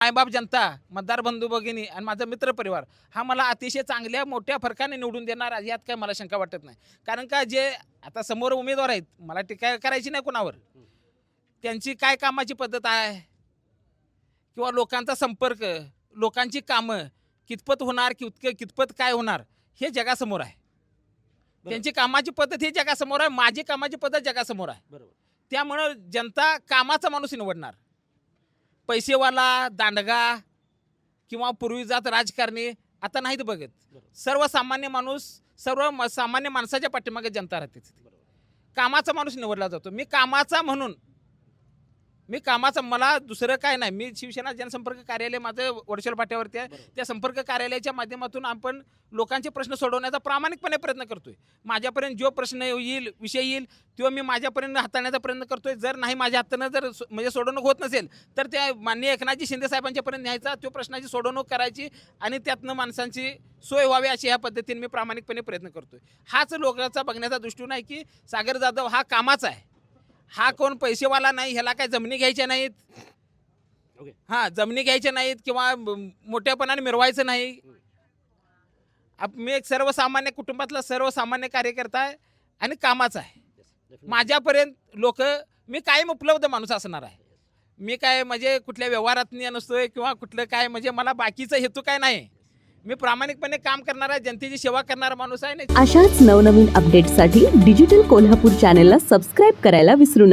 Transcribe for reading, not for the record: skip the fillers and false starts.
मायबाप जनता, मतदार बंधू भगिनी आणि माझा मित्र परिवार हा मला अतिशय चांगल्या मोठ्या फरकाने निवडून देणार यात काही मला शंका वाटत नाही. कारण का जे आता समोर उमेदवार आहेत, मला टीका करायची नाही कुणावर, त्यांची काय कामाची पद्धत आहे किंवा लोकांचा संपर्क, लोकांची कामं कितपत होणार, कितपत काय होणार हे जगासमोर आहे. त्यांची कामाची पद्धत ही जगासमोर आहे, माझी कामाची पद्धत जगासमोर आहे. बरोबर. त्यामुळं जनता कामाचा माणूस निवडणार. पैसेवाला, दांडगा किंवा पूर्वीजात राजकारणी आता नाहीत बघत. सर्वसामान्य माणूस, सामान्य माणसाच्या पाठीमागे जनता राहते. कामाचा माणूस निवडला जातो. मी कामाचा म्हणून, मला दुसरं काय नाही. मी शिवसेना जनसंपर्क कार्यालय माझं वडशेल फाट्यावरती आहे. त्या संपर्क कार्यालयाच्या माध्यमातून आपण लोकांचे प्रश्न सोडवण्याचा प्रामाणिकपणे प्रयत्न करतोय. माझ्यापर्यंत जो प्रश्न येईल, विषय येईल, तो मी माझ्यापर्यंत हाताळण्याचा प्रयत्न करतोय. जर नाही माझ्या हातानं म्हणजे सोडवणूक होत नसेल तर त्या माननीय एकनाथजी शिंदे साहेबांच्यापर्यंत न्यायचा, तो प्रश्नाची सोडवणूक करायची आणि त्यातनं माणसांची सोय व्हावी अशी ह्या पद्धतीने मी प्रामाणिकपणे प्रयत्न करतोय. हाच लोकांचा बघण्याचा दृष्टिकोन आहे की सागर जाधव हा कामाचा आहे. हा कोण पैसेवाला नाही, ह्याला काय जमिनी घ्यायच्या नाहीत. हां, जमिनी घ्यायच्या नाहीत किंवा मोठ्यापणाने मिरवायचं नाही. मी एक सर्वसामान्य कुटुंबातला सर्वसामान्य कार्यकर्ता आहे आणि कामाचा आहे. माझ्यापर्यंत मी कायम उपलब्ध माणूस असणार आहे. मी काय म्हणजे कुठल्या व्यवहारात नसतोय किंवा कुठलं काय म्हणजे मला बाकीचा हेतू काय नाही. मी प्रामाणिकपणे काम करणारा, जनतेची सेवा करणारा माणूस आहे. अशाच नवनवीन अपडेट्ससाठी डिजिटल कोल्हापूर चॅनेलला सबस्क्राईब करायला विसरू नका.